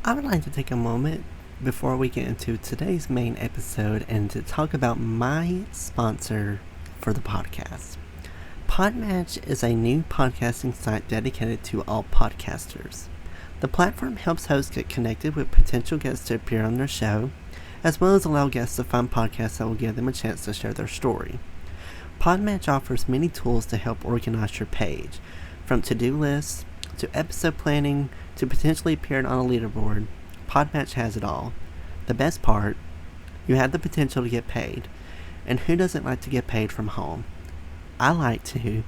I would like to take a moment before we get into today's main episode and to talk about my sponsor for the podcast. Podmatch is a new podcasting site dedicated to all podcasters. The platform helps hosts get connected with potential guests to appear on their show, as well as allow guests to find podcasts that will give them a chance to share their story. Podmatch offers many tools to help organize your page, from to-do lists to episode planning to potentially appearing on a leaderboard. Podmatch has it all. The best part, you have the potential to get paid. And who doesn't like to get paid from home? I like to.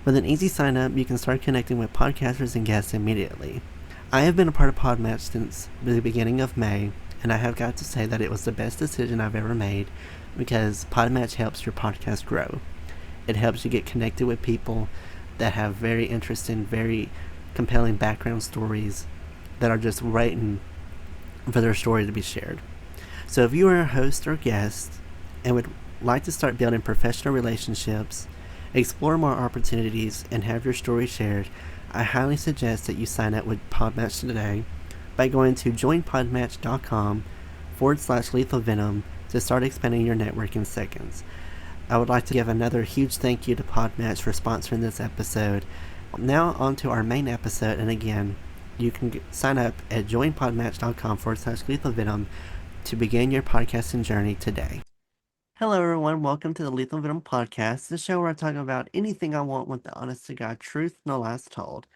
With an easy sign up, you can start connecting with podcasters and guests immediately. I have been a part of Podmatch since the beginning of May, and I have got to say that it was the best decision I've ever made because Podmatch helps your podcast grow. It helps you get connected with people that have very interesting, very compelling background stories that are just waiting for their story to be shared. So if you are a host or guest and would like to start building professional relationships, explore more opportunities, and have your story shared, I highly suggest that you sign up with Podmatch today by going to joinpodmatch.com/lethal venom to start expanding your network in seconds. I would like to give another huge thank you to Podmatch for sponsoring this episode. Now on to our main episode, and again, you can sign up at joinpodmatch.com/lethal venom to begin your podcasting journey today. Hello, everyone. Welcome to the Lethal Venom Podcast, the show where I talk about anything I want with the honest to God truth, no lies told.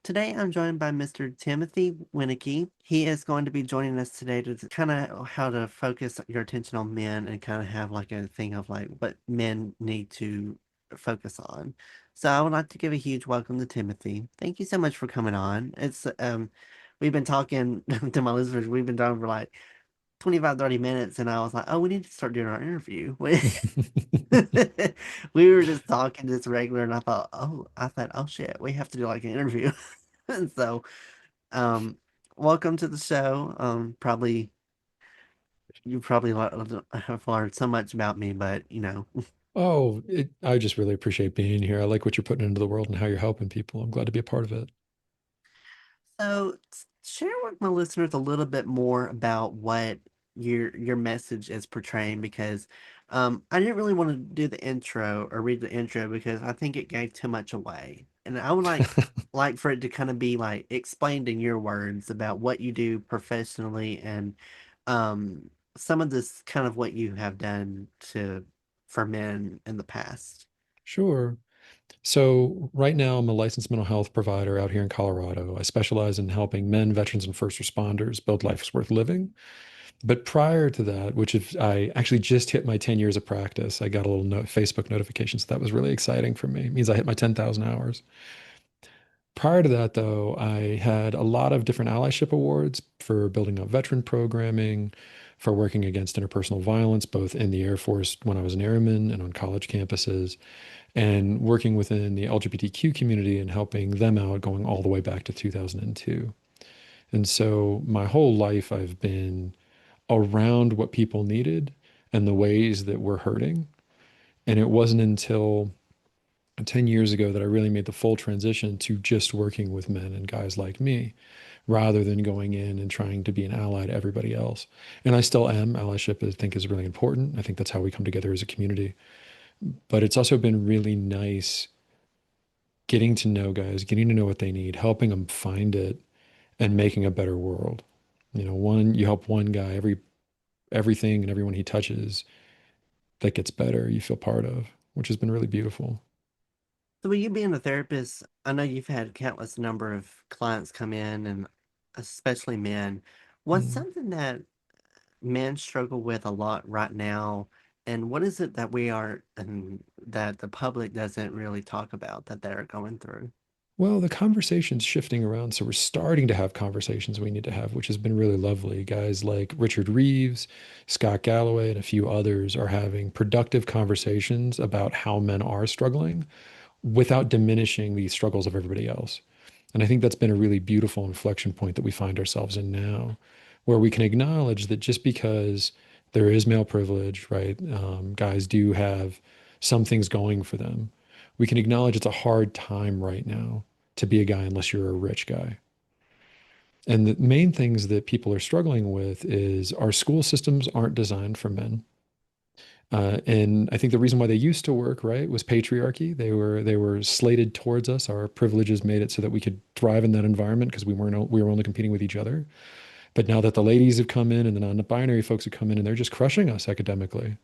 Today, I'm joined by Mr. Timothy Wienecke. He is going to be joining us today to kind of how to focus your attention on men and kind of have like a thing of like what men need to focus on. So I would like to give a huge welcome to Timothy. Thank you so much for coming on. We've been talking to my listeners. We've been talking for like 25, 30 minutes, and I was like, oh, we need to start doing our interview. We were just talking just regular, and I thought, oh shit, we have to do like an interview. And so, um, welcome to the show. Probably you probably have learned so much about me, but I just really appreciate being here. I like what you're putting into the world and how you're helping people. I'm glad to be a part of it. So share with my listeners a little bit more about what your message is portraying because I didn't really want to do the intro or read the intro because I think it gave too much away. And I would like for it to kind of be like explained in your words about what you do professionally and um some of this kind of what you have done to for men in the past. Sure. So, right now, I'm a licensed mental health provider out here in Colorado. I specialize in helping men, veterans, and first responders build lives worth living. But prior to that, I actually just hit my 10 years of practice, I got a little Facebook notification. So, that was really exciting for me. It means I hit my 10,000 hours. Prior to that, though, I had a lot of different allyship awards for building up veteran programming, for working against interpersonal violence, both in the Air Force when I was an airman and on college campuses, and working within the LGBTQ community and helping them out going all the way back to 2002. And so my whole life, I've been around what people needed and the ways that we're hurting. And it wasn't until 10 years ago that I really made the full transition to just working with men and guys like me rather than going in and trying to be an ally to everybody else. And I still am. Allyship, I think, is really important. I think that's how we come together as a community. But it's also been really nice getting to know guys, getting to know what they need, helping them find it, and making a better world. You help one guy, everything and everyone he touches that gets better, you feel part of, which has been really beautiful. So, with you being a therapist, I know you've had countless number of clients come in, and especially men. What's Mm. something that men struggle with a lot right now, and what is it that we are and that the public doesn't really talk about that they're going through? Well, the conversation's shifting around, so we're starting to have conversations we need to have, which has been really lovely. Guys like Richard Reeves, Scott Galloway, and a few others are having productive conversations about how men are struggling without diminishing the struggles of everybody else. And I think that's been a really beautiful inflection point that we find ourselves in now, where we can acknowledge that just because there is male privilege, right? Guys do have some things going for them. We can acknowledge it's a hard time right now to be a guy unless you're a rich guy. And the main things that people are struggling with is our school systems aren't designed for men. And I think the reason why they used to work, right, was patriarchy. They were slated towards us. Our privileges made it so that we could thrive in that environment because we were only competing with each other. But now that the ladies have come in and the non-binary folks have come in and they're just crushing us academically,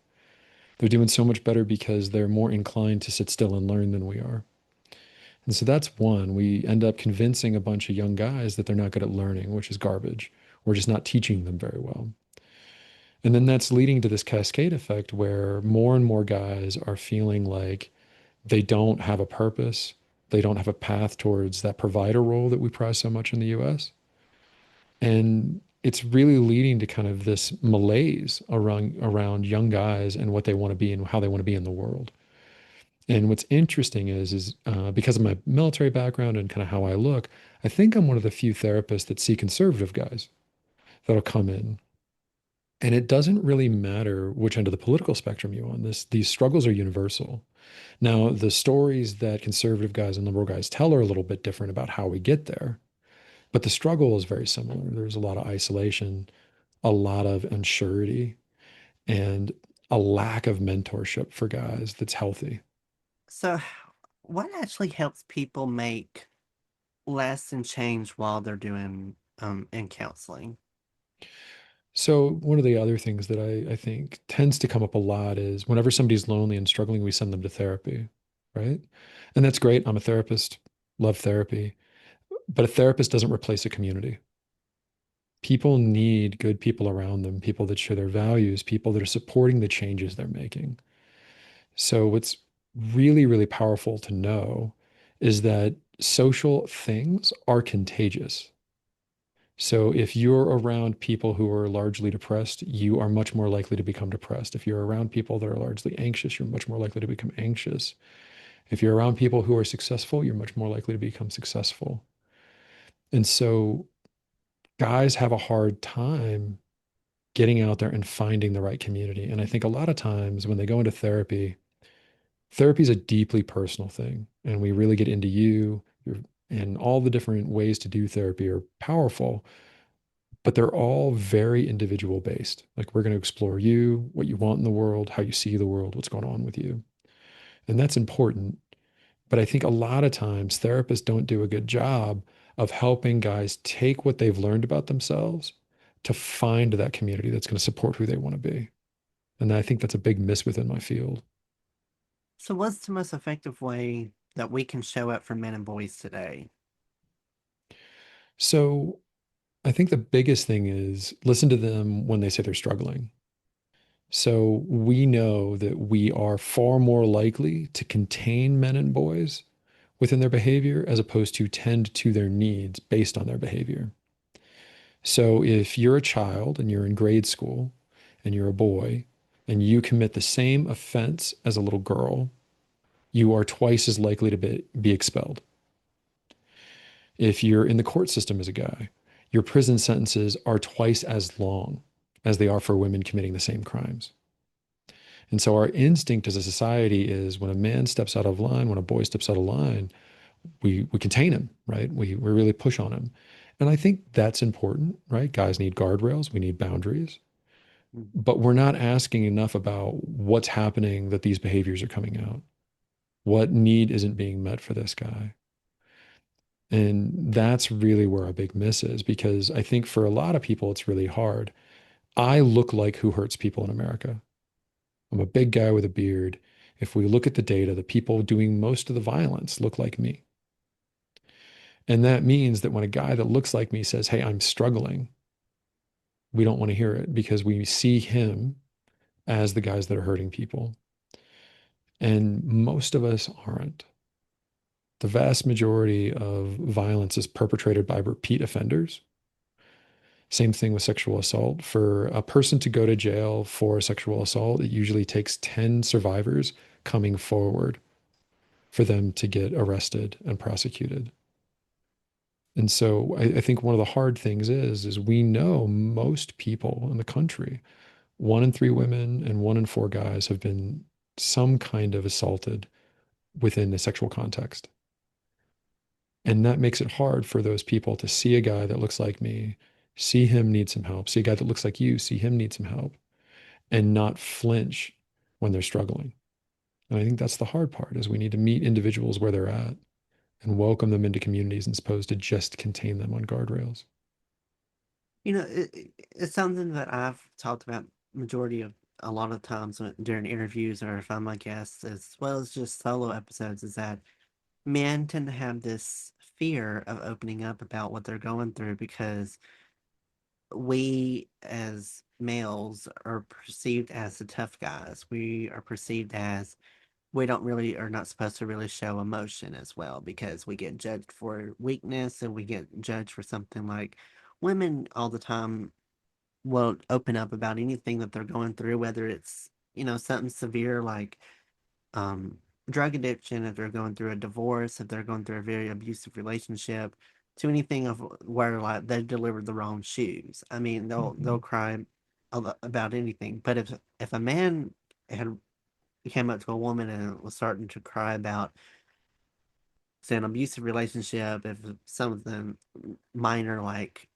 they're doing so much better because they're more inclined to sit still and learn than we are. And so that's one. We end up convincing a bunch of young guys that they're not good at learning, which is garbage. We're just not teaching them very well. And then that's leading to this cascade effect where more and more guys are feeling like they don't have a purpose. They don't have a path towards that provider role that we prize so much in the US. And it's really leading to kind of this malaise around young guys and what they want to be and how they want to be in the world. And what's interesting is because of my military background and kind of how I look, I think I'm one of the few therapists that see conservative guys that'll come in. And it doesn't really matter which end of the political spectrum you're on. These struggles are universal. Now, the stories that conservative guys and liberal guys tell are a little bit different about how we get there, but the struggle is very similar. There's a lot of isolation, a lot of unsurety, and a lack of mentorship for guys that's healthy. So, what actually helps people make lasting change while they're doing in counseling? So one of the other things that I think tends to come up a lot is whenever somebody's lonely and struggling, we send them to therapy, right? And that's great. I'm a therapist, love therapy, but a therapist doesn't replace a community. People need good people around them, people that share their values, people that are supporting the changes they're making. So what's really, really powerful to know is that social things are contagious. So if you're around people who are largely depressed, you are much more likely to become depressed. If you're around people that are largely anxious, you're much more likely to become anxious. If you're around people who are successful, you're much more likely to become successful. And so guys have a hard time getting out there and finding the right community. And I think a lot of times when they go into therapy, therapy is a deeply personal thing. And we really get into and all the different ways to do therapy are powerful, but they're all very individual based. Like we're going to explore you, what you want in the world, how you see the world, what's going on with you. And that's important. But I think a lot of times therapists don't do a good job of helping guys take what they've learned about themselves to find that community that's going to support who they want to be. And I think that's a big miss within my field. So, what's the most effective way that we can show up for men and boys today? So I think the biggest thing is listen to them when they say they're struggling. So we know that we are far more likely to contain men and boys within their behavior as opposed to tend to their needs based on their behavior. So if you're a child and you're in grade school and you're a boy and you commit the same offense as a little girl, you are twice as likely to be expelled. If you're in the court system as a guy, your prison sentences are twice as long as they are for women committing the same crimes. And so our instinct as a society is when a man steps out of line, when a boy steps out of line, we contain him, right? We really push on him. And I think that's important, right? Guys need guardrails, we need boundaries, Mhm. but we're not asking enough about what's happening that these behaviors are coming out. What need isn't being met for this guy? And that's really where a big miss is because I think for a lot of people, it's really hard. I look like who hurts people in America. I'm a big guy with a beard. If we look at the data, the people doing most of the violence look like me. And that means that when a guy that looks like me says, "Hey, I'm struggling," we don't want to hear it because we see him as the guys that are hurting people. And most of us aren't. The vast majority of violence is perpetrated by repeat offenders. Same thing with sexual assault. For a person to go to jail for sexual assault, it usually takes 10 survivors coming forward for them to get arrested and prosecuted. And so I think one of the hard things is we know most people in the country, 1 in 3 women and 1 in 4 guys have been some kind of assaulted within a sexual context. And that makes it hard for those people to see a guy that looks like me, see him need some help, see a guy that looks like you, see him need some help, and not flinch when they're struggling. And I think that's the hard part is we need to meet individuals where they're at and welcome them into communities as opposed to just contain them on guardrails. It's something that I've talked about majority of a lot of times during interviews or if I'm a guest, as well as just solo episodes, is that men tend to have this fear of opening up about what they're going through because we as males are perceived as the tough guys. We are perceived as we don't really are not supposed to really show emotion as well because we get judged for weakness and we get judged for something like women all the time will open up about anything that they're going through, whether it's, something severe like um, drug addiction, if they're going through a divorce, if they're going through a very abusive relationship, to anything of where like they delivered the wrong shoes. I mean, they'll Mhm. cry about anything. But if a man had came up to a woman and was starting to cry about say an abusive relationship, if some of them minor like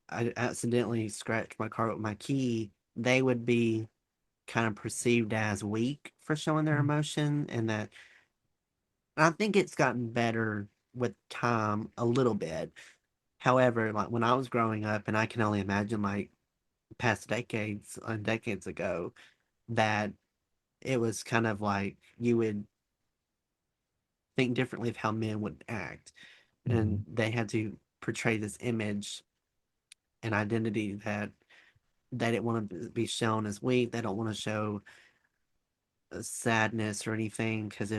I accidentally scratched my car with my key, they would be kind of perceived as weak for showing their emotion, and that I think it's gotten better with time a little bit. However, like when I was growing up, and I can only imagine like past decades and decades ago, that it was kind of like you would think differently of how men would act, and Mhm. they had to portray this image and identity that they didn't want to be shown as weak. They don't want to show sadness or anything because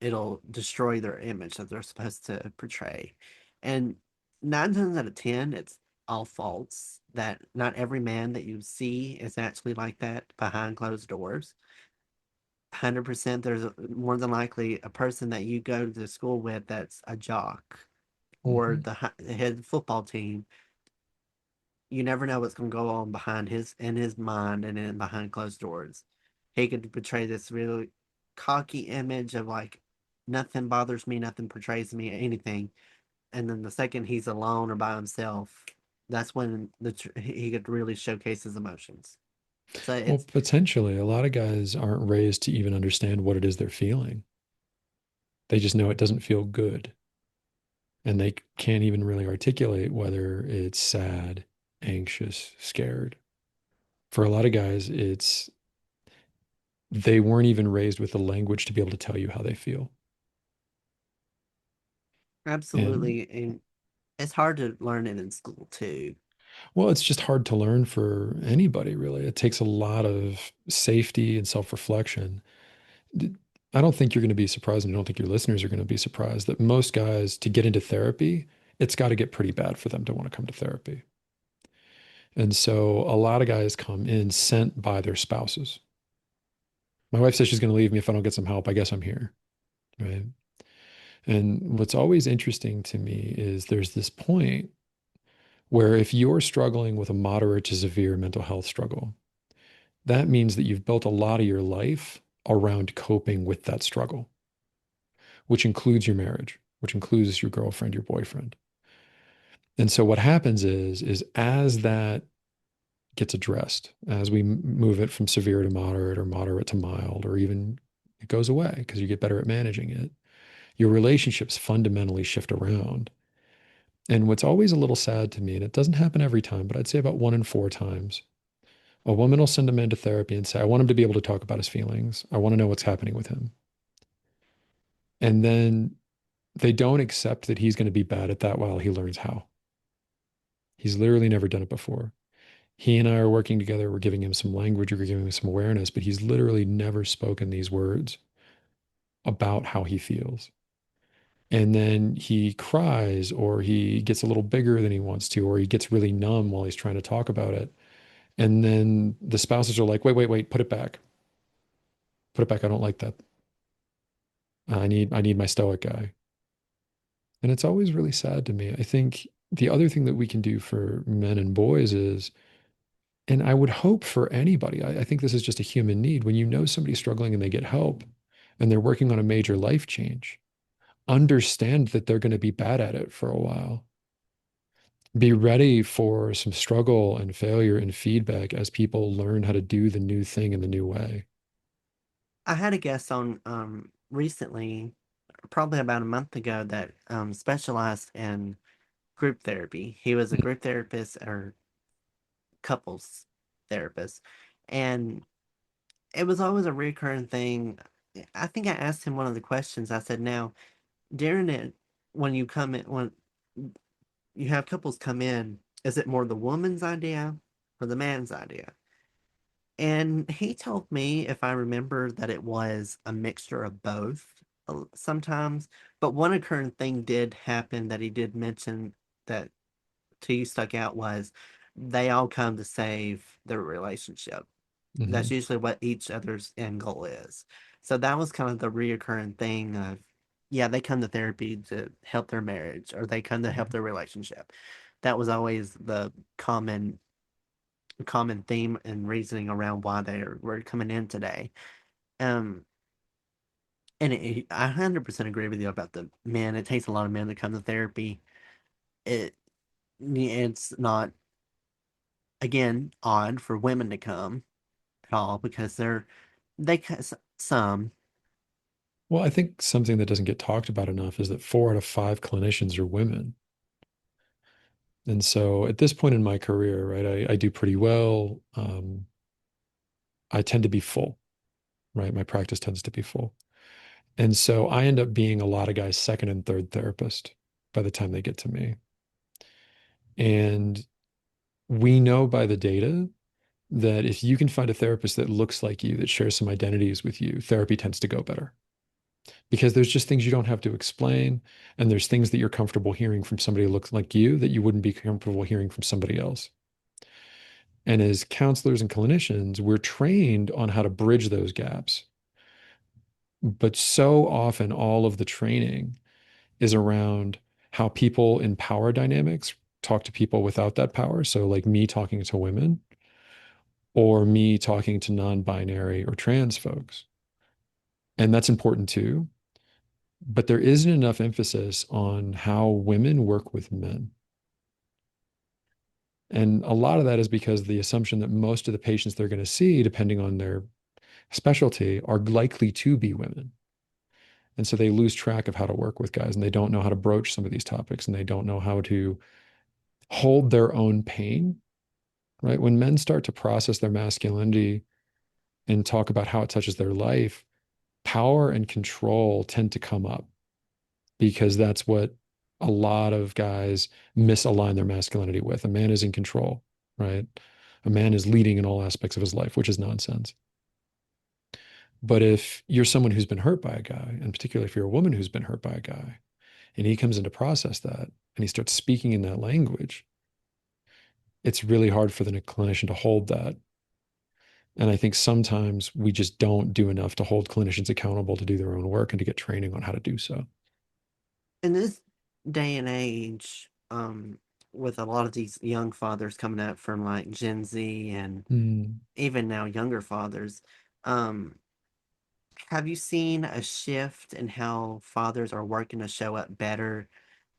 it'll destroy their image that they're supposed to portray. And 9 times out of 10, it's all false. That not every man that you see is actually like that behind closed doors. 100% there's more than likely a person that you go to school with that's a jock or Mhm. the head football team. You never know what's going to go on behind his in his mind and in behind closed doors. He could portray this really cocky image of like nothing bothers me, nothing portrays me, anything. And then the second he's alone or by himself, that's when he could really showcase his emotions. So Well, it's potentially, a lot of guys aren't raised to even understand what it is they're feeling. They just know it doesn't feel good. And they can't even really articulate whether it's sad, anxious, scared. For a lot of guys, it's they weren't even raised with the language to be able to tell you how they feel. And absolutely, and it's hard to learn it in school too. well, it's just hard to learn for anybody, really. It takes a lot of safety and self-reflection. I don't think you're going to be surprised, and I don't think your listeners are going to be surprised that most guys, to get into therapy, it's got to get pretty bad for them to want to come to therapy. And so a lot of guys come in sent by their spouses. My wife says she's going to leave me if I don't get some help. I guess I'm here. Right. And what's always interesting to me is there's this point where if you're struggling with a moderate to severe mental health struggle, that means that you've built a lot of your life around coping with that struggle, which includes your marriage, which includes your girlfriend, your boyfriend. And so what happens is as that gets addressed, as we move it from severe to moderate or moderate to mild, or even it goes away because you get better at managing it, your relationships fundamentally shift around. And what's always a little sad to me, and it doesn't happen every time, but I'd say about 1 in 4 times, a woman will send a man to therapy and say, I want him to be able to talk about his feelings. I want to know what's happening with him. And then they don't accept that he's going to be bad at that while he learns how. He's literally never done it before. He and I are working together. We're giving him some language, we're giving him some awareness, but he's literally never spoken these words about how he feels. And then he cries, or he gets a little bigger than he wants to, or he gets really numb while he's trying to talk about it. And then the spouses are like, wait, wait, wait, put it back. Put it back. I don't like that. I need my stoic guy. And it's always really sad to me. I think the other thing that we can do for men and boys is, and I would hope for anybody, I think this is just a human need. When you know somebody's struggling and they get help and they're working on a major life change, understand that they're going to be bad at it for a while. Be ready for some struggle and failure and feedback as people learn how to do the new thing in the new way. I had a guest on recently, probably about a month ago, that specialized in group therapy. He was a group therapist or couples therapist, and it was always a recurring thing. I think I asked him one of the questions. I said, "Now, during it, when you come in, when you have couples come in, is it more the woman's idea or the man's idea?" And he told me, if I remember, that it was a mixture of both sometimes. But one occurring thing did happen that he did mention that to you stuck out was they all come to save their relationship. That's Mhm. usually what each other's end goal is. So that was kind of the reoccurring thing of, yeah, they come to therapy to help their marriage or they come to help Mhm. their relationship. That was always the common theme and reasoning around why were coming in today. Um, and I 100% agree with you about the men. It takes a lot of men to come to therapy. It it's not, again, odd for women to come at all because some. Well, I think something that doesn't get talked about enough is that 4 out of 5 clinicians are women. And so at this point in my career, right, I do pretty well. I tend to be full, right? My practice tends to be full. And so I end up being a lot of guys' second and third therapist by the time they get to me. And we know by the data that if you can find a therapist that looks like you, that shares some identities with you, therapy tends to go better because there's just things you don't have to explain. And there's things that you're comfortable hearing from somebody who looks like you that you wouldn't be comfortable hearing from somebody else. And as counselors and clinicians, we're trained on how to bridge those gaps. But so often, all of the training is around how people in power dynamics talk to people without that power. So, like me talking to women or me talking to non binary or trans folks. And that's important too. But there isn't enough emphasis on how women work with men. And a lot of that is because of the assumption that most of the patients they're going to see, depending on their specialty, are likely to be women. And so they lose track of how to work with guys and they don't know how to broach some of these topics and they don't know how to hold their own pain, right? When men start to process their masculinity and talk about how it touches their life, power and control tend to come up because that's what a lot of guys misalign their masculinity with. A man is in control, right? A man is leading in all aspects of his life, which is nonsense. But if you're someone who's been hurt by a guy, and particularly if you're a woman who's been hurt by a guy, and he comes in to process that and he starts speaking in that language, it's really hard for the clinician to hold that. And I think sometimes we just don't do enough to hold clinicians accountable to do their own work and to get training on how to do so. In this day and age, with a lot of these young fathers coming up from like Gen Z and Mm. even now younger fathers, um, have you seen a shift in how fathers are working to show up better?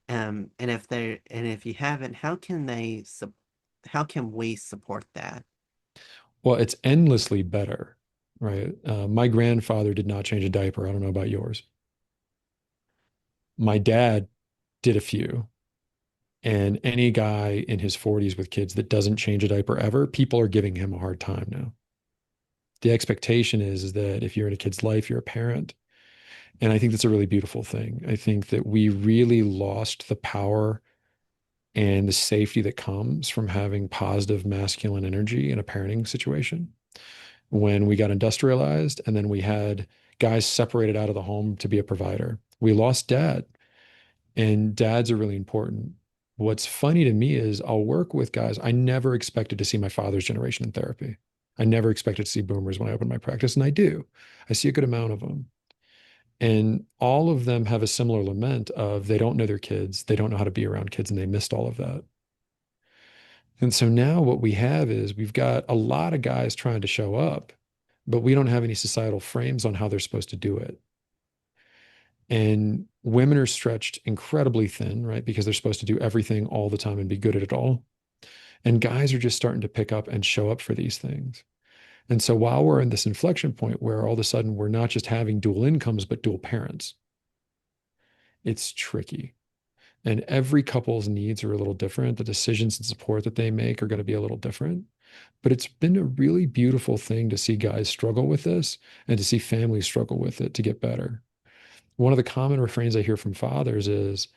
And if you haven't, how can we support that? Well, it's endlessly better, right? My grandfather did not change a diaper. I don't know about yours. My dad did a few. And any guy in his 40s with kids that doesn't change a diaper ever, people are giving him a hard time now. The expectation is that if you're in a kid's life, you're a parent. And I think that's a really beautiful thing. I think that we really lost the power and the safety that comes from having positive masculine energy in a parenting situation when we got industrialized and then we had guys separated out of the home to be a provider. We lost dad, and dads are really important. What's funny to me is I'll work with guys. I never expected to see my father's generation in therapy. I never expected to see boomers when I opened my practice, and I do. I see a good amount of them. And all of them have a similar lament of they don't know their kids, they don't know how to be around kids, and they missed all of that. And so now what we have is we've got a lot of guys trying to show up, but we don't have any societal frames on how they're supposed to do it. And women are stretched incredibly thin, right? Because they're supposed to do everything all the time and be good at it all. And guys are just starting to pick up and show up for these things. And so while we're in this inflection point where all of a sudden we're not just having dual incomes, but dual parents, it's tricky. And every couple's needs are a little different. The decisions and support that they make are going to be a little different. But it's been a really beautiful thing to see guys struggle with this and to see families struggle with it to get better. One of the common refrains I hear from fathers is,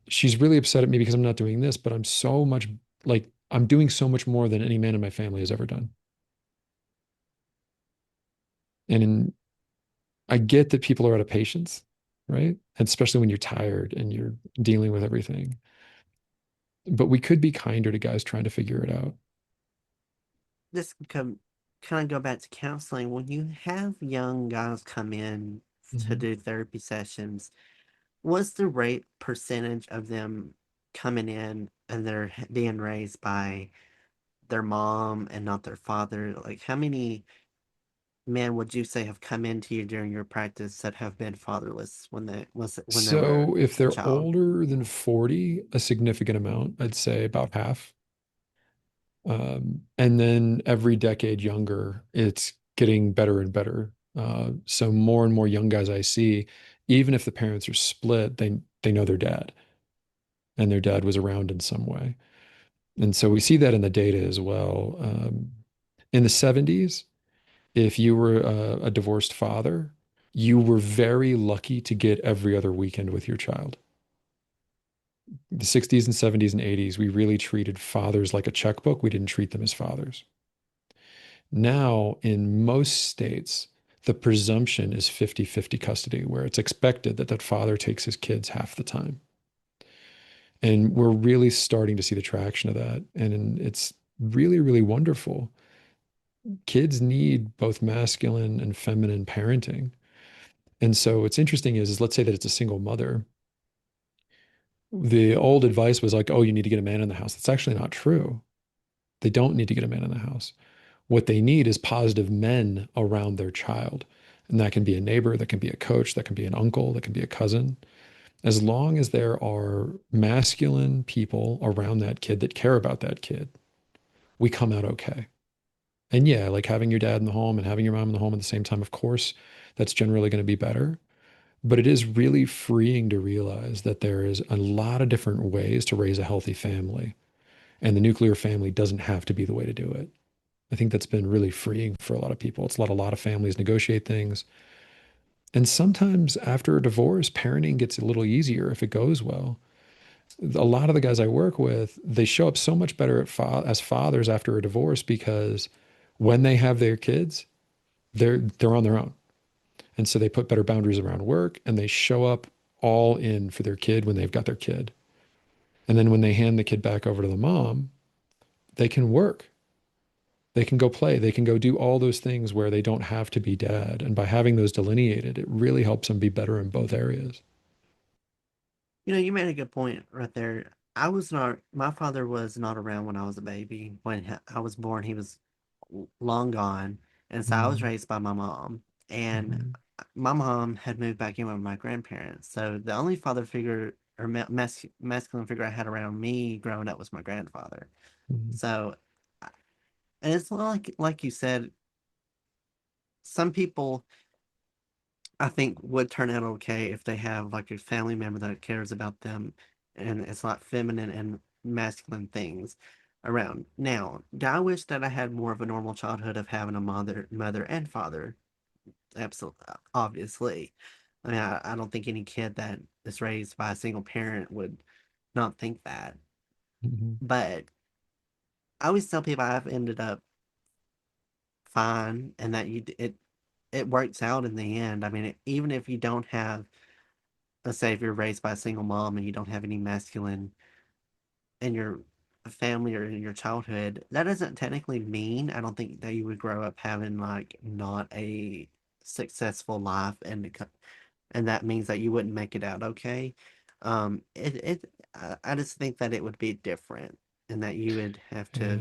she's really upset at me because I'm not doing this, but I'm so much like I'm doing so much more than any man in my family has ever done. I get that people are out of patience, right? And especially when you're tired and you're dealing with everything. But we could be kinder to guys trying to figure it out. This come kind of go back to counseling. When you have young guys come in to Mhm. do therapy sessions, what's the rate percentage of them coming in and they're being raised by their mom and not their father? Like, how many men would you say have come into you during your practice that have been fatherless when they were So if a they're child? older than 40, a significant amount, I'd say about half. And then every decade younger, it's getting better and better. So more and more young guys I see, even if the parents are split, they know their dad, and their dad was around in some way. And so we see that in the data as well. In the 70s, if you were a divorced father, you were very lucky to get every other weekend with your child. The 60s and 70s and 80s, we really treated fathers like a checkbook. We didn't treat them as fathers. Now, in most states, the presumption is 50-50 custody, where it's expected that that father takes his kids half the time. And we're really starting to see the traction of that. And it's really, really wonderful. Kids need both masculine and feminine parenting. And so what's interesting is let's say that it's a single mother. The old advice was like, oh, you need to get a man in the house. That's actually not true. They don't need to get a man in the house. What they need is positive men around their child. And that can be a neighbor, that can be a coach, that can be an uncle, that can be a cousin. As long as there are masculine people around that kid that care about that kid, we come out okay. And yeah, like having your dad in the home and having your mom in the home at the same time, of course, that's generally going to be better. But it is really freeing to realize that there is a lot of different ways to raise a healthy family. And the nuclear family doesn't have to be the way to do it. I think that's been really freeing for a lot of people. It's let a lot of families negotiate things. And sometimes after a divorce, parenting gets a little easier if it goes well. A lot of the guys I work with, they show up so much better as fathers after a divorce because when they have their kids, they're on their own. And so they put better boundaries around work and they show up all in for their kid when they've got their kid. And then when they hand the kid back over to the mom, they can work. They can go play. They can go do all those things where they don't have to be dad. And by having those delineated, it really helps them be better in both areas. You know, you made a good point right there. My father was not around when I was a baby. When I was born, he was long gone. And so I was Mhm. raised by my mom. And Mhm. my mom had moved back in with my grandparents. So the only father figure or masculine figure I had around me growing up was my grandfather. Mhm. So, and it's like you said, some people I think would turn out okay if they have like a family member that cares about them and it's not feminine and masculine things around. Now, do I wish that I had more of a normal childhood of having a mother and father? Absolutely, obviously. I mean, I don't think any kid that is raised by a single parent would not think that. Mhm. But I always tell people I've ended up fine and that it works out in the end. I mean, even if you don't have, let's say, if you're raised by a single mom and you don't have any masculine in your family or in your childhood, that doesn't technically mean I don't think that you would grow up having like not a successful life and that means that you wouldn't make it out okay. I just think that it would be different and that you would have to Yeah.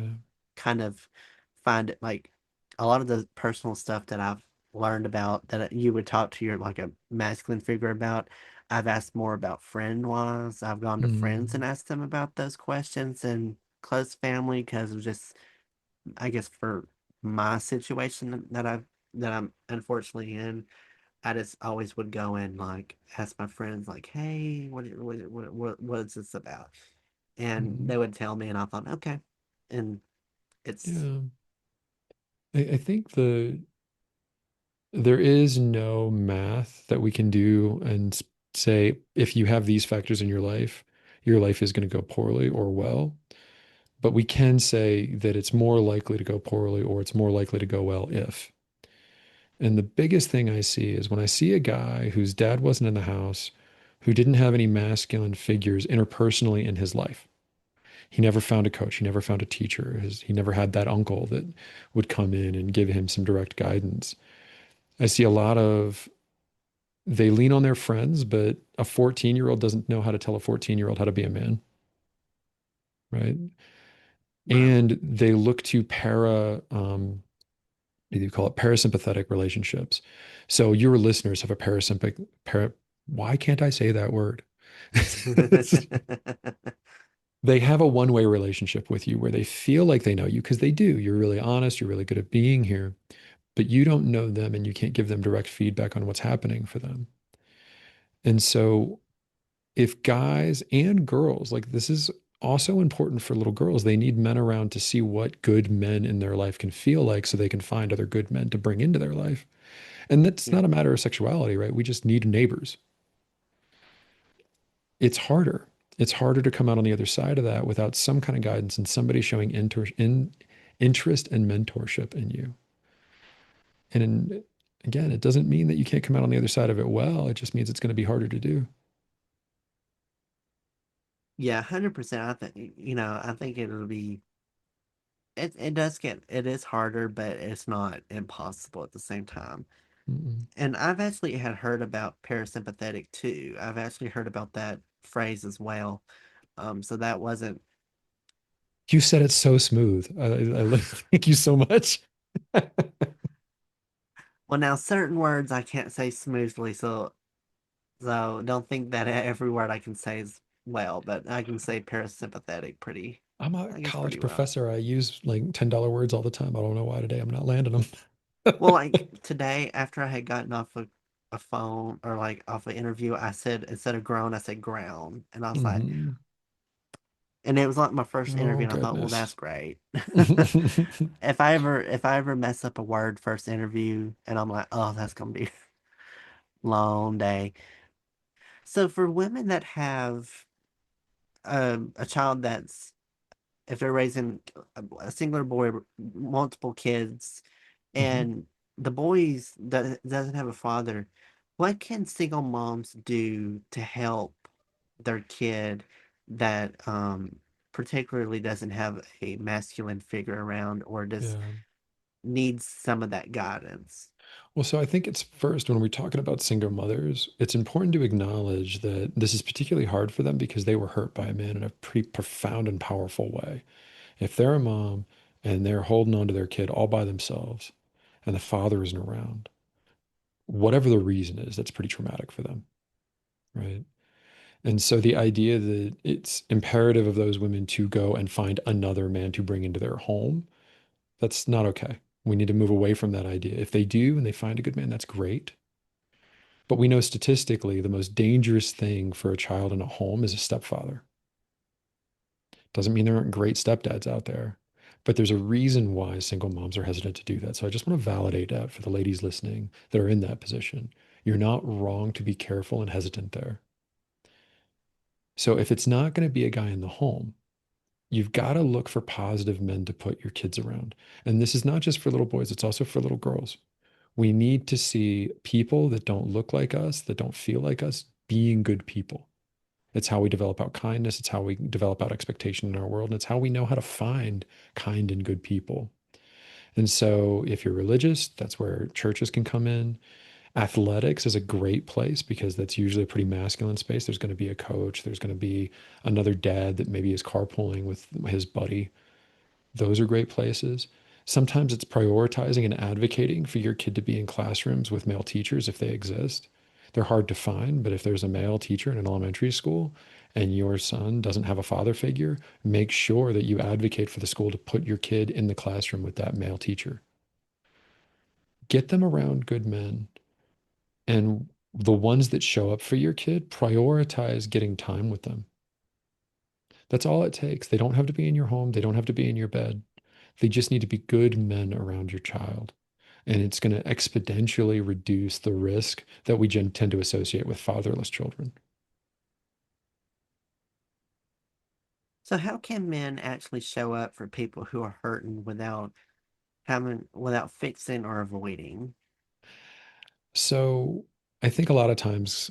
kind of find it like a lot of the personal stuff that I've learned about that you would talk to your like a masculine figure about. I've asked more about friend wise. I've gone to friends and Mm, asked them about those questions and close family because of just, I guess, for my situation that I'm unfortunately in. I just always would go and like ask my friends like, "Hey, what is this about?" And mm, they would tell me, and I thought, okay, and it's yeah. I think there is no math that we can do and say if you have these factors in your life is going to go poorly or well. But we can say that it's more likely to go poorly or it's more likely to go well if. And the biggest thing I see is when I see a guy whose dad wasn't in the house, who didn't have any masculine figures interpersonally in his life. He never found a coach. He never found a teacher. He never had that uncle that would come in and give him some direct guidance. I see a lot of they lean on their friends, but a 14-year-old doesn't know how to tell a 14-year-old how to be a man, right? right. And they look to what do you call it? Parasympathetic relationships. So your listeners have a why can't I say that word? They have a one-way relationship with you where they feel like they know you because they do. You're really honest, you're really good at being here, but you don't know them and you can't give them direct feedback on what's happening for them. And so if guys and girls, like this is also important for little girls, they need men around to see what good men in their life can feel like so they can find other good men to bring into their life. And that's Yeah. not a matter of sexuality, right? We just need neighbors. It's harder. It's harder to come out on the other side of that without some kind of guidance and somebody showing interest and mentorship in you. Again, it doesn't mean that you can't come out on the other side of it well. It just means it's going to be harder to do. Yeah, 100%. I think, I think it'll be, it does get, it is harder, but it's not impossible at the same time. Mm-mm. And I've actually had heard about parasympathetic too. I've actually heard about that phrase as well. So that wasn't, You said it so smooth. Thank you so much. well, now certain words I can't say smoothly, so don't think that every word I can say is well, but I can say parasympathetic pretty, I'm a I guess college pretty well. professor. I use like $10 words all the time. I don't know why today I'm not landing them. Well, like today, after I had gotten off a phone or like off an interview, I said instead of grown, I said ground, and I was like, Mhm. and it was like my first Oh, interview, and I thought, well, that's goodness. great. If I ever mess up a word first interview, and I'm like, oh, that's gonna be a long day. So for women that have a child that's if they're raising a singular boy, multiple kids, Mhm. and the boys that doesn't have a father, what can single moms do to help their kid that particularly doesn't have a masculine figure around or just Yeah. needs some of that guidance? Well, so I think it's first when we're talking about single mothers, it's important to acknowledge that this is particularly hard for them because they were hurt by a man in a pretty profound and powerful way. If they're a mom and they're holding on to their kid all by themselves and the father isn't around, whatever the reason is, that's pretty traumatic for them, right? And so the idea that it's imperative of those women to go and find another man to bring into their home, that's not okay. We need to move away from that idea. If they do and they find a good man, that's great. But we know statistically the most dangerous thing for a child in a home is a stepfather. Doesn't mean there aren't great stepdads out there, but there's a reason why single moms are hesitant to do that. So I just want to validate that for the ladies listening that are in that position. You're not wrong to be careful and hesitant there. So if it's not going to be a guy in the home, you've got to look for positive men to put your kids around. And this is not just for little boys, it's also for little girls. We need to see people that don't look like us, that don't feel like us, being good people. It's how we develop out kindness. It's how we develop out expectation in our world. And it's how we know how to find kind and good people. And so if you're religious, that's where churches can come in. Athletics is a great place because that's usually a pretty masculine space. There's going to be a coach, there's going to be another dad that maybe is carpooling with his buddy. Those are great places. Sometimes it's prioritizing and advocating for your kid to be in classrooms with male teachers if they exist. They're hard to find, but if there's a male teacher in an elementary school and your son doesn't have a father figure, make sure that you advocate for the school to put your kid in the classroom with that male teacher. Get them around good men. And the ones that show up for your kid, prioritize getting time with them. That's all it takes. They don't have to be in your home, they don't have to be in your bed. They just need to be good men around your child. And it's going to exponentially reduce the risk that we tend to associate with fatherless children. So how can men actually show up for people who are hurting without fixing or avoiding? So I think a lot of times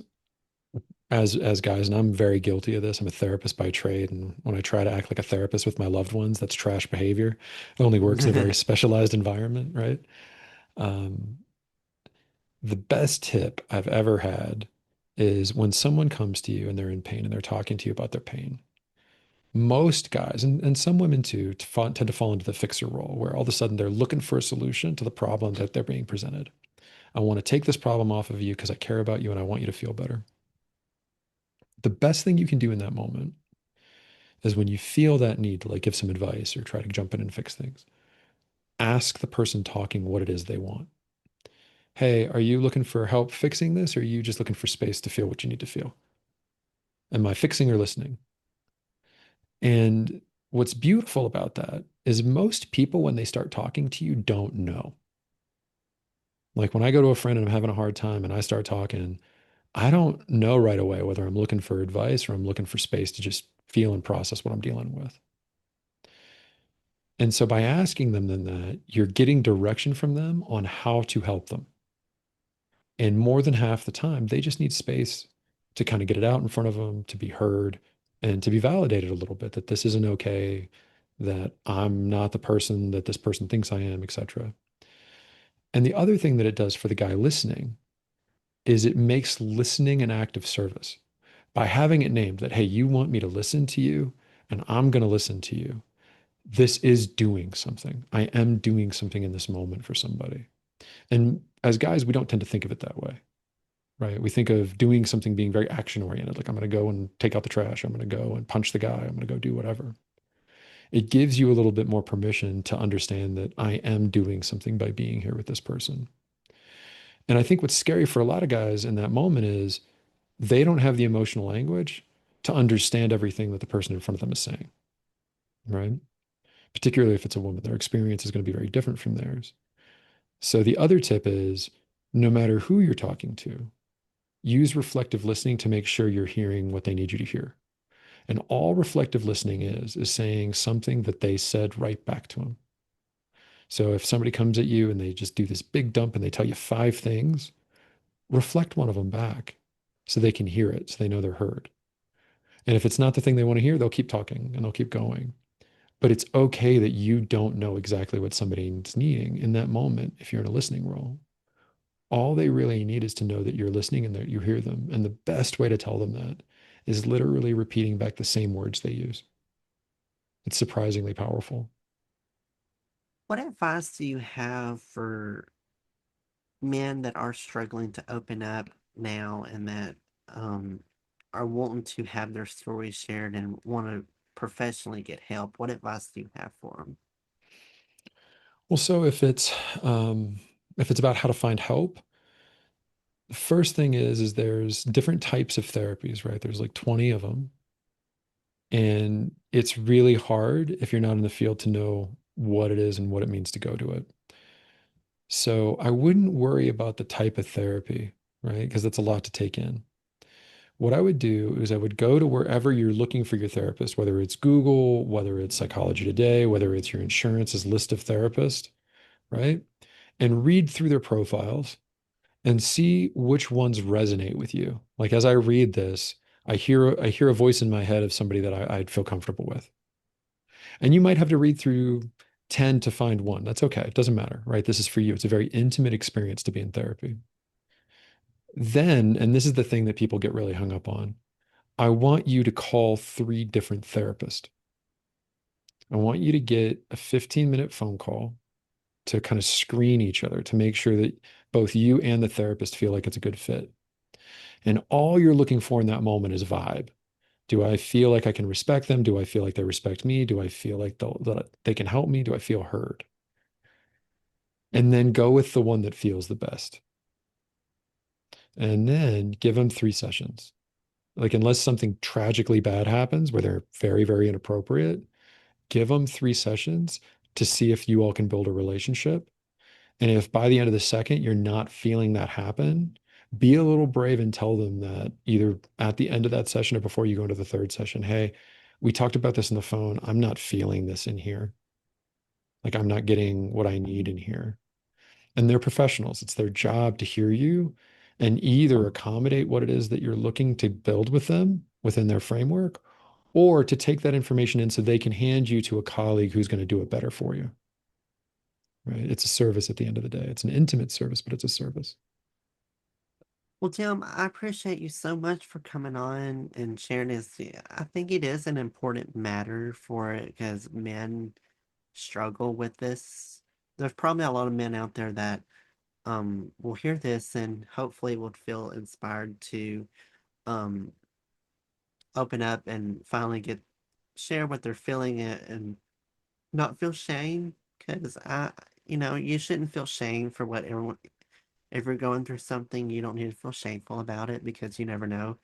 as guys, and I'm very guilty of this, I'm a therapist by trade, and when I try to act like a therapist with my loved ones, that's trash behavior. It only works in a very specialized environment, right? Um, the best tip I've ever had is when someone comes to you and they're in pain and they're talking to you about their pain. Most guys, and some women too, tend to fall into the fixer role where all of a sudden they're looking for a solution to the problem that they're being presented. I want to take this problem off of you because I care about you and I want you to feel better. The best thing you can do in that moment is when you feel that need to like give some advice or try to jump in and fix things, ask the person talking what it is they want. Hey, are you looking for help fixing this, or are you just looking for space to feel what you need to feel? Am I fixing or listening? And what's beautiful about that is most people, when they start talking to you, don't know. Like when I go to a friend and I'm having a hard time and I start talking, I don't know right away whether I'm looking for advice or I'm looking for space to just feel and process what I'm dealing with. And so by asking them then that, you're getting direction from them on how to help them. And more than half the time, they just need space to kind of get it out in front of them, to be heard, and to be validated a little bit that this isn't okay, that I'm not the person that this person thinks I am, etc. And the other thing that it does for the guy listening is it makes listening an act of service. By having it named that, hey, you want me to listen to you, and I'm going to listen to you. This is doing something. I am doing something in this moment for somebody. And as guys, we don't tend to think of it that way, right? We think of doing something being very action oriented, like I'm going to go and take out the trash, I'm going to go and punch the guy, I'm going to go do whatever. It gives you a little bit more permission to understand that I am doing something by being here with this person. And I think what's scary for a lot of guys in that moment is they don't have the emotional language to understand everything that the person in front of them is saying, right? Particularly if it's a woman, their experience is going to be very different from theirs. So the other tip is no matter who you're talking to, use reflective listening to make sure you're hearing what they need you to hear. And all reflective listening is saying something that they said right back to them. So if somebody comes at you and they just do this big dump and they tell you 5 things, reflect one of them back so they can hear it, so they know they're heard. And if it's not the thing they want to hear, they'll keep talking and they'll keep going. But it's okay that you don't know exactly what somebody's needing in that moment if you're in a listening role. All they really need is to know that you're listening and that you hear them. And the best way to tell them that is literally repeating back the same words they use. It's surprisingly powerful. What advice do you have for men that are struggling to open up now and that um, are wanting to have their stories shared and want to professionally get help? What advice do you have for them? Well, so if it's about how to find help, the first thing is there's different types of therapies, right? There's like 20 of them. And it's really hard if you're not in the field to know what it is and what it means to go to it. So I wouldn't worry about the type of therapy, right? Because that's a lot to take in. What I would do is I would go to wherever you're looking for your therapist, whether it's Google, whether it's Psychology Today, whether it's your insurance's list of therapists, right? And read through their profiles and see which ones resonate with you. Like as I read this, I hear a voice in my head of somebody that I'd feel comfortable with. And you might have to read through 10 to find one. That's okay. It doesn't matter, right? This is for you. It's a very intimate experience to be in therapy. Then, and this is the thing that people get really hung up on, I want you to call 3 different therapists. I want you to get a 15-minute phone call to kind of screen each other to make sure that both you and the therapist feel like it's a good fit. And all you're looking for in that moment is vibe. Do I feel like I can respect them? Do I feel like they respect me? Do I feel like that they can help me? Do I feel heard? And then go with the one that feels the best. And then give them 3 sessions. Like, unless something tragically bad happens where they're very, very inappropriate, give them 3 sessions to see if you all can build a relationship. And if by the end of the second you're not feeling that happen, be a little brave and tell them that either at the end of that session or before you go into the third session, hey, we talked about this on the phone. I'm not feeling this in here. Like, I'm not getting what I need in here. And they're professionals. It's their job to hear you and either accommodate what it is that you're looking to build with them within their framework, or to take that information in so they can hand you to a colleague who's going to do it better for you. Right? It's a service at the end of the day. It's an intimate service, but it's a service. Well, Tim, I appreciate you so much for coming on and sharing this. Yeah, I think it is an important matter for it because men struggle with this. There's probably a lot of men out there that will hear this and hopefully would feel inspired to um open up and finally get share what they're feeling and not feel shame because you shouldn't feel shame for what everyone if you're going through something, you don't need to feel shameful about it because you never know.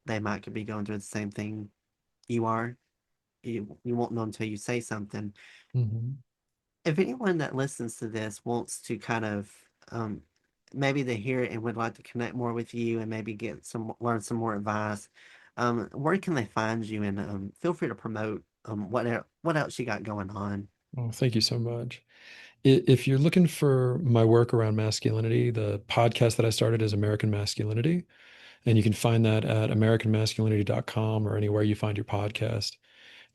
They might could be going through the same thing you are. You won't know until you say something. Mhm. If anyone that listens to this wants to kind of maybe they hear it and would like to connect more with you and maybe get some learn some more advice, where can they find you? And feel free to promote what else you got going on. Oh, thank you so much. If you're looking for my work around masculinity, the podcast that I started is American Masculinity, and you can find that at americanmasculinity.com or anywhere you find your podcast.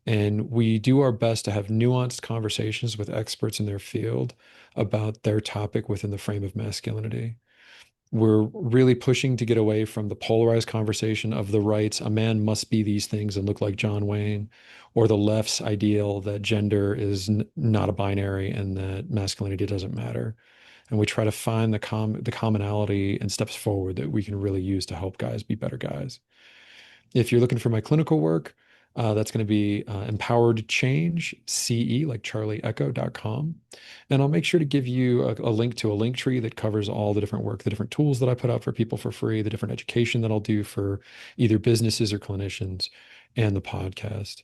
And we do our best to have nuanced conversations with experts in their field about their topic within the frame of masculinity. We're really pushing to get away from the polarized conversation of the right's a man must be these things and look like John Wayne, or the left's ideal that gender is not a binary and that masculinity doesn't matter. And we try to find the commonality and steps forward that we can really use to help guys be better guys. If you're looking for my clinical work, that's going to be empowered change, CE, like charlieecho.com. And I'll make sure to give you a link to a link tree that covers all the different work, the different tools that I put out for people for free, the different education that I'll do for either businesses or clinicians, and the podcast.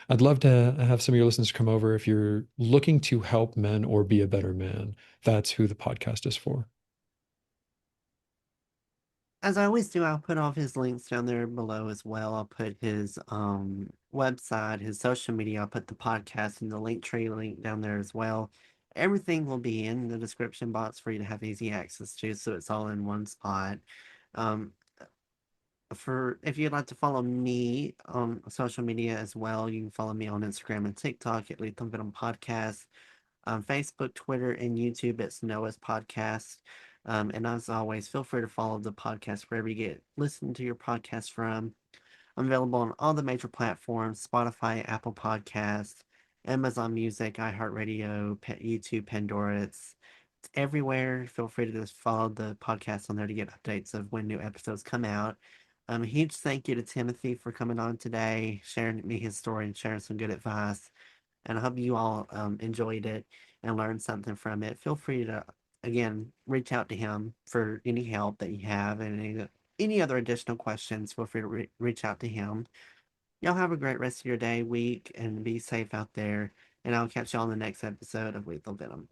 I'd love to have some of your listeners come over if you're looking to help men or be a better man. That's who the podcast is for. As I always do, I'll put all of his links down there below as well. I'll put his website, his social media. I'll put the podcast and the link tree link down there as well. Everything will be in the description box for you to have easy access to, so it's all in one spot. Um, for if you'd like to follow me on social media as well, you can follow me on Instagram and TikTok at Lethal Venom Podcast, Facebook, Twitter, and YouTube. It's Noah's Podcast. And as always, feel free to follow the podcast wherever you get listen to your podcast from. I'm available on all the major platforms: Spotify, Apple Podcasts, Amazon Music, iHeartRadio, YouTube, Pandora. It's everywhere. Feel free to just follow the podcast on there to get updates of when new episodes come out. A huge thank you to Timothy for coming on today, sharing me his story and sharing some good advice. And I hope you all enjoyed it and learned something from it. Feel free to, again, reach out to him for any help that you have and any other additional questions. Feel free to reach out to him. Y'all have a great rest of your day, week, and be safe out there. And I'll catch you all in the next episode of Lethal Venom.